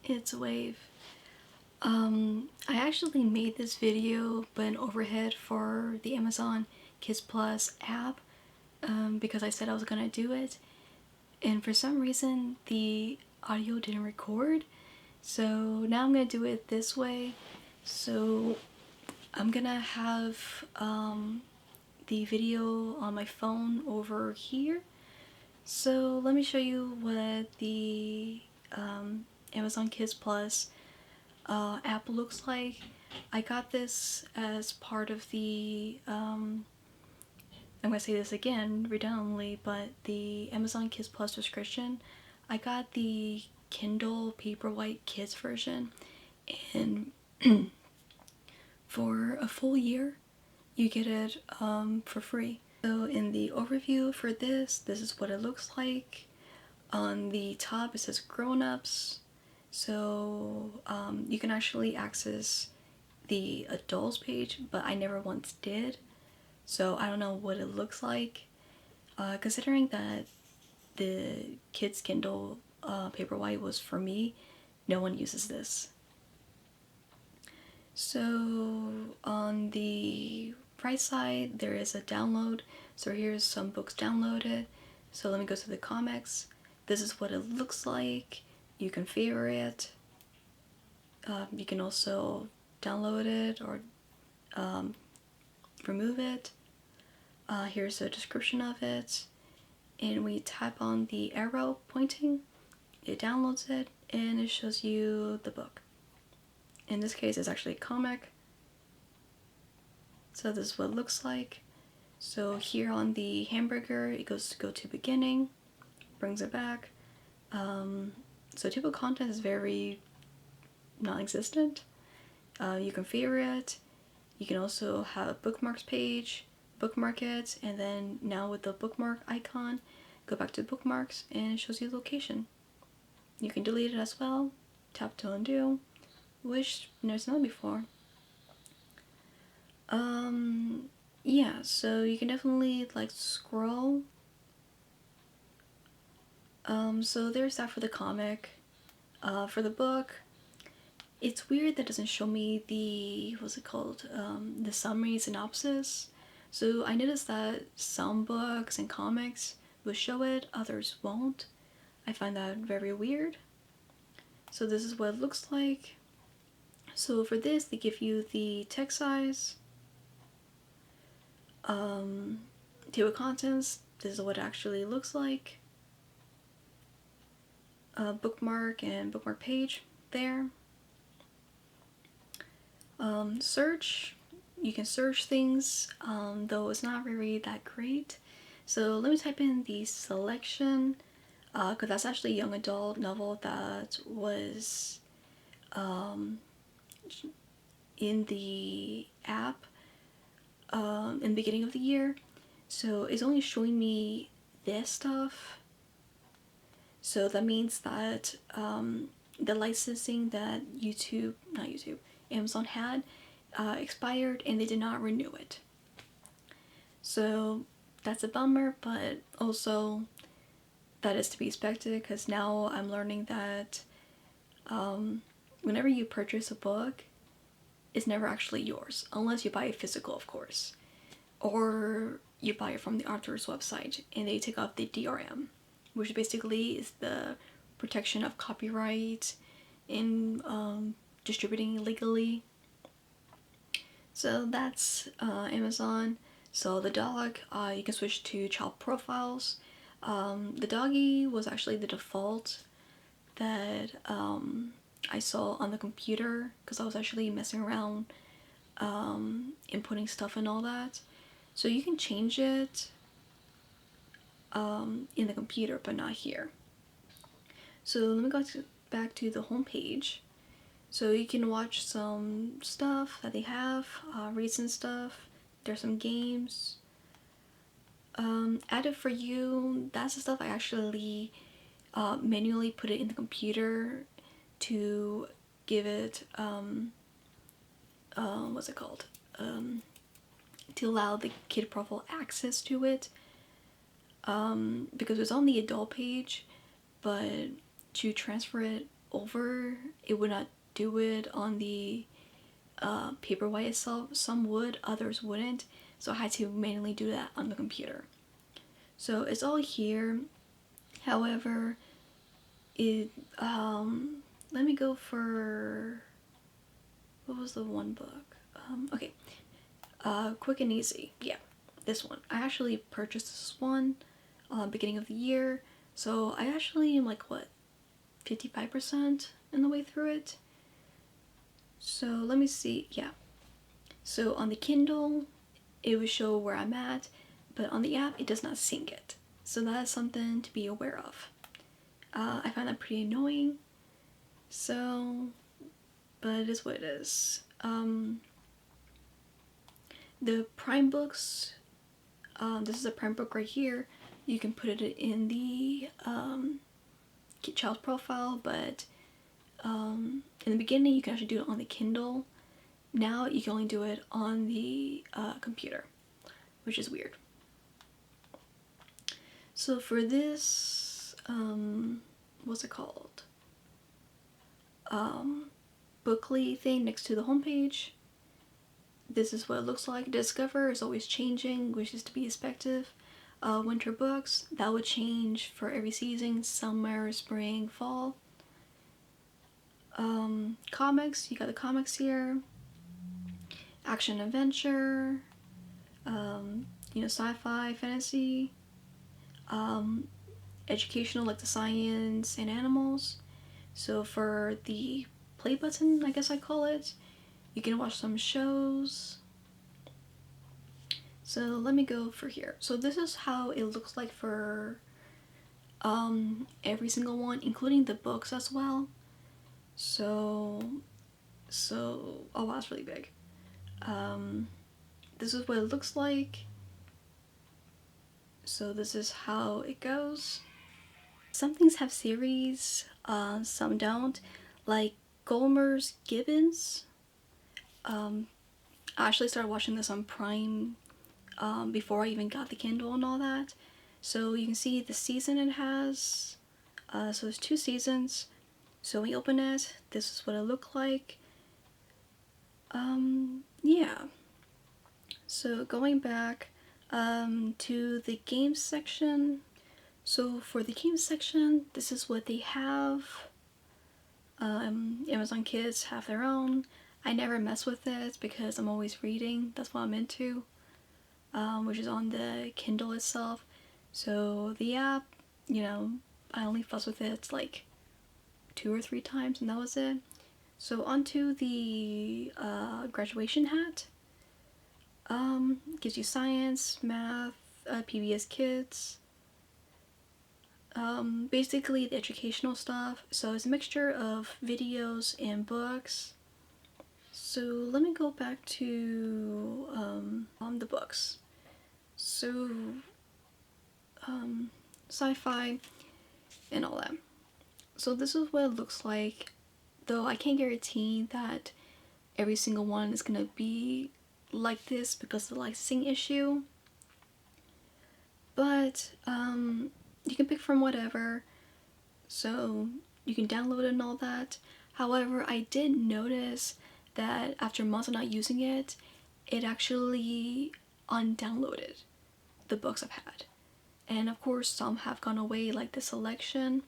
It's Wave. I actually made this video but an overhead for the Amazon Kids Plus app because I said I was gonna do it, and for some reason the audio didn't record, so now I'm gonna do it this way. So I'm gonna have the video on my phone over here. So let me show you what the Amazon Kids Plus app looks like. I got this as part of the, I'm gonna say this again redundantly, but the Amazon Kids Plus subscription. I got the Kindle Paperwhite Kids version, and for a full year you get it for free. So in the overview for this is what it looks like. On the top it says grown-ups, so you can actually access the adults page, but I never once did, so I don't know what it looks like. Considering that the kids Kindle Paperwhite was for me, no one uses this. So on the right side there is a download, so here's some books downloaded. So let me go to the comics. This is what it looks like. You can favorite it. You can also download it or remove it. Here's a description of it, and when you tap on the arrow pointing, it downloads it and it shows you the book. In this case it's actually a comic, so this is what it looks like. So here on the hamburger it goes to go to beginning, brings it back. So table content is very non-existent. You can favorite it. You can also have a bookmarks page, bookmark it, and then now with the bookmark icon, go back to bookmarks and it shows you the location. You can delete it as well, tap to undo, which I've never done before. Yeah, so you can definitely like scroll. So there's that for the comic. For the book, it's weird that it doesn't show me the, what's it called, the summary synopsis. So I noticed that some books and comics will show it, others won't. I find that very weird. So this is what it looks like. So for this, they give you the text size, table of contents. This is what it actually looks like. Bookmark and bookmark page there. Search, you can search things, though it's not really that great. So let me type in the selection, because that's actually a young adult novel that was in the app in the beginning of the year. So it's only showing me this stuff. So that means that the licensing that Amazon had expired and they did not renew it. So that's a bummer, but also that is to be expected, because now I'm learning that whenever you purchase a book, it's never actually yours, unless you buy it physical, of course, or you buy it from the author's website and they take off the DRM, which basically is the protection of copyright in distributing illegally. So that's Amazon. So the dog, you can switch to child profiles. The doggy was actually the default that I saw on the computer, because I was actually messing around inputting stuff and all that. So you can change it in the computer, but not here. So let me go back to the home page. So you can watch some stuff that they have, recent stuff. There's some games. Added for you, that's the stuff I actually manually put it in the computer to give it, what's it called? To allow the kid profile access to it. Because it's on the adult page, but to transfer it over. It would not do it on the Paperwhite itself. Some would, others wouldn't. So I had to manually do that on the computer. So it's all here. However, it let me go for, what was the one book? Okay, Quick and Easy. Yeah, this one. I actually purchased this one beginning of the year. So I actually am like, what, 55% in the way through it. So let me see. Yeah. So on the Kindle, it would show where I'm at, but on the app, it does not sync it. So that is something to be aware of. I find that pretty annoying. So, but it is what it is. The Prime books, this is a Prime book right here. You can put it in the child's profile, but in the beginning you can actually do it on the Kindle. Now you can only do it on the computer, which is weird. So for this, what's it called? Bookly thing next to the homepage. This is what it looks like. Discover is always changing, which is to be expected. Winter books, that would change for every season, summer, spring, fall. Comics, you got the comics here. Action adventure, sci-fi, fantasy, educational like the science and animals. So for the play button, I guess I call it, you can watch some shows. So let me go for here. So this is how it looks like for every single one, including the books as well. So oh wow, that's really big. This is what it looks like. So this is how it goes. Some things have series, some don't. Like Gomer's Gibbons. I actually started watching this on Prime before I even got the Kindle and all that. So you can see the season it has. So there's 2 seasons. So when you open it, this is what it looked like. Yeah. So going back to the games section. So for the games section, this is what they have. Amazon Kids have their own. I never mess with it because I'm always reading. That's what I'm into. Which is on the Kindle itself. So the app, I only fuss with it like 2 or 3 times and that was it. So onto the graduation hat. Gives you science, math, PBS Kids. Basically the educational stuff. So it's a mixture of videos and books. So let me go back to the books. So sci-fi and all that. So this is what it looks like, though I can't guarantee that every single one is gonna be like this because of the licensing issue. But you can pick from whatever, so you can download it and all that. However, I did notice that after months of not using it, it actually undownloaded the books I've had. And of course some have gone away, like the selection,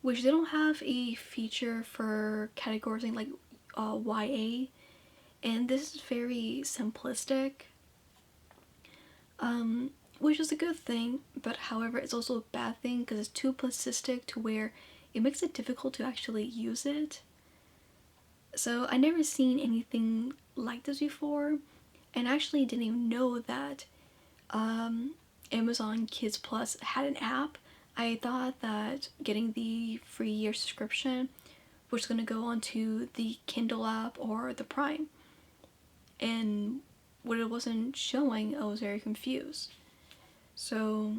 which they don't have a feature for categorizing like YA, and this is very simplistic, which is a good thing, but however it's also a bad thing because it's too simplistic to where it makes it difficult to actually use it. So I never seen anything like this before, and actually didn't even know that Amazon Kids Plus had an app. I thought that getting the free year subscription was going to go onto the Kindle app or the Prime, and when it wasn't showing, I was very confused. So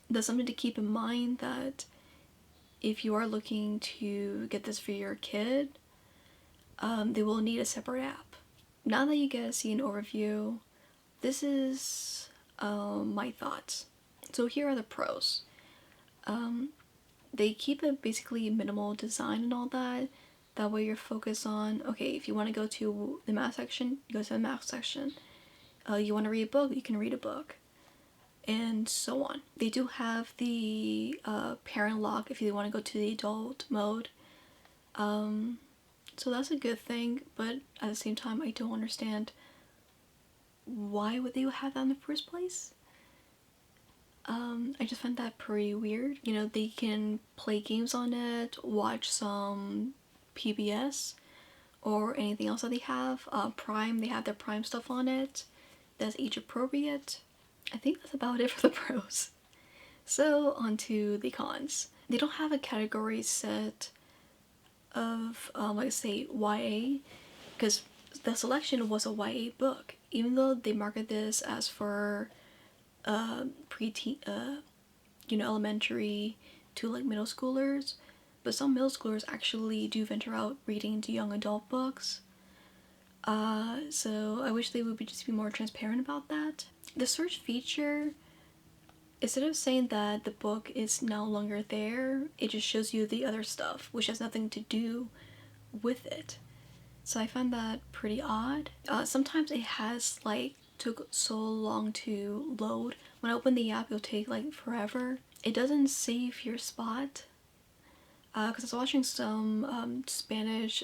that's something to keep in mind, that if you are looking to get this for your kid, they will need a separate app. Now that you guys see an overview, this is my thoughts. So here are the pros. they keep it basically minimal design and all that. That way you're focused on, okay, if you want to go to the math section, you go to the math section. You want to read a book, you can read a book, and so on. They do have the parent lock if you want to go to the adult mode. So that's a good thing, but at the same time, I don't understand why would they have that in the first place. I just find that pretty weird. You know, they can play games on it, watch some PBS or anything else that they have. Prime, they have their Prime stuff on it that's age appropriate. I think that's about it for the pros. So on to the cons. They don't have a category set of like say YA, because the selection was a YA book, even though they market this as for pre-teen, elementary to like middle schoolers, but some middle schoolers actually do venture out reading into young adult books. So I wish they would just be more transparent about that. The search feature, instead of saying that the book is no longer there, it just shows you the other stuff, which has nothing to do with it. So I find that pretty odd. Sometimes it has like took so long to load. When I open the app, it'll take like forever. It doesn't save your spot. Because I was watching some Spanish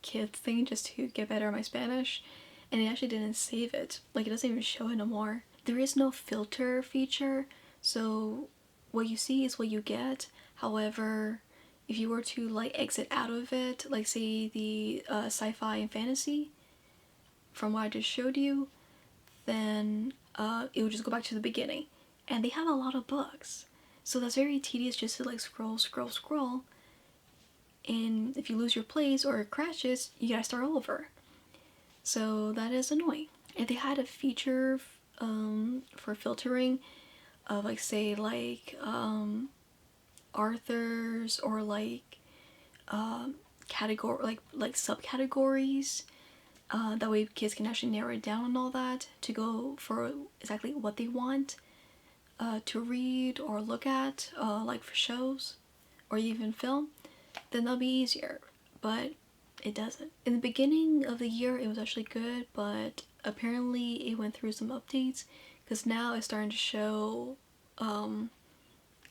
kids thing just to get better at my Spanish, and it actually didn't save it. Like, it doesn't even show it anymore. There is no filter feature, so what you see is what you get. However, if you were to like exit out of it, like say the sci-fi and fantasy, from what I just showed you, then it would just go back to the beginning. And they have a lot of books, so that's very tedious just to like scroll. And if you lose your place or it crashes, you gotta start over. So that is annoying. If they had a feature for filtering of like say like authors or like category like subcategories, that way kids can actually narrow it down and all that to go for exactly what they want to read or look at, like for shows or even film, then that'll be easier. But it doesn't. In the beginning of the year it was actually good, but apparently it went through some updates because now it's starting to show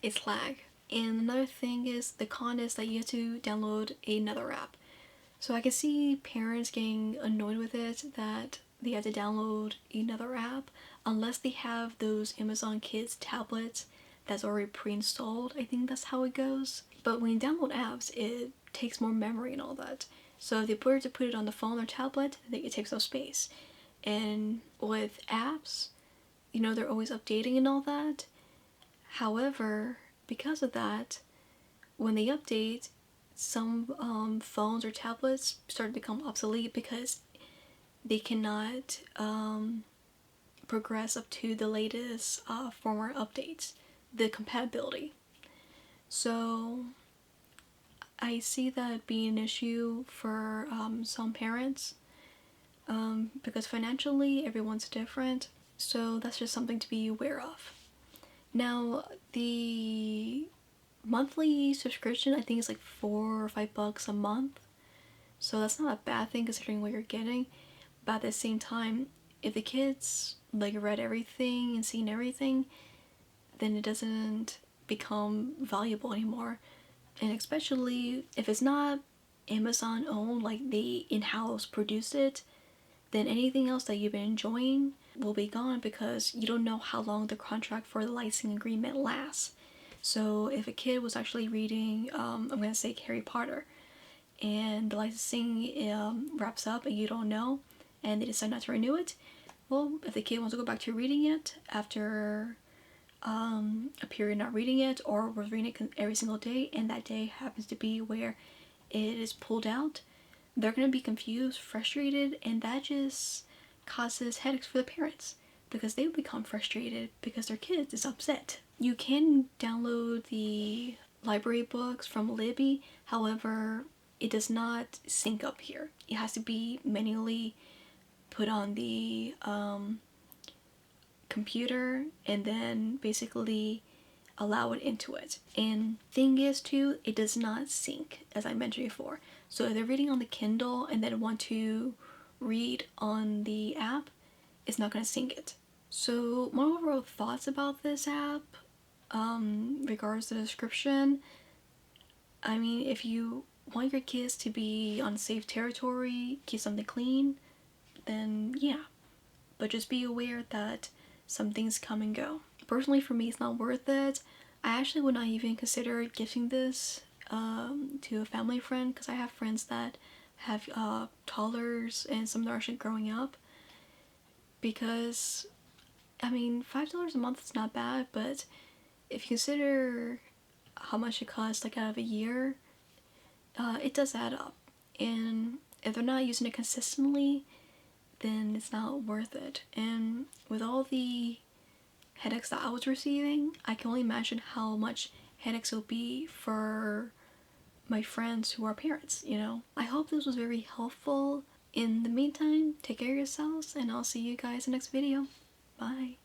its lag. And another thing is, the con is that you have to download another app. So I can see parents getting annoyed with it, that they have to download another app unless they have those Amazon Kids tablets that's already pre-installed. I think that's how it goes. But when you download apps, it takes more memory and all that. So if they were to put it on the phone or tablet, then it takes no space. And with apps, you know, they're always updating and all that. However, because of that, when they update, some phones or tablets start to become obsolete because they cannot progress up to the latest firmware updates, the compatibility. So I see that being an issue for some parents, because financially everyone's different, so that's just something to be aware of. Now, the monthly subscription I think is like $4 or $5 a month, so that's not a bad thing considering what you're getting. But at the same time, if the kids like read everything and seen everything, then it doesn't become valuable anymore. And especially if it's not Amazon owned, like they in-house produced it, then anything else that you've been enjoying will be gone because you don't know how long the contract for the licensing agreement lasts. So if a kid was actually reading, I'm gonna say Harry Potter, and the licensing wraps up and you don't know, and they decide not to renew it, well, if the kid wants to go back to reading it after a period not reading it, or was reading it every single day, and that day happens to be where it is pulled out, they're going to be confused, frustrated, and that just causes headaches for the parents because they become frustrated because their kid is upset. You can download the library books from Libby, however, it does not sync up here. It has to be manually put on the computer and then basically allow it into it. And thing is too, it does not sync, as I mentioned before. So if they're reading on the Kindle and then want to read on the app, it's not going to sync it. So my overall thoughts about this app, regards to the description, I mean, if you want your kids to be on safe territory, keep something clean, then yeah. But just be aware that some things come and go. Personally, for me, it's not worth it. I actually would not even consider gifting this to a family friend, because I have friends that have toddlers and some that are actually growing up. Because, I mean, $5 a month is not bad, but if you consider how much it costs like out of a year, it does add up. And if they're not using it consistently, then it's not worth it. And with all the headaches that I was receiving, I can only imagine how much headaches will be for my friends who are parents, you know? I hope this was very helpful. In the meantime, take care of yourselves, and I'll see you guys in the next video. Bye.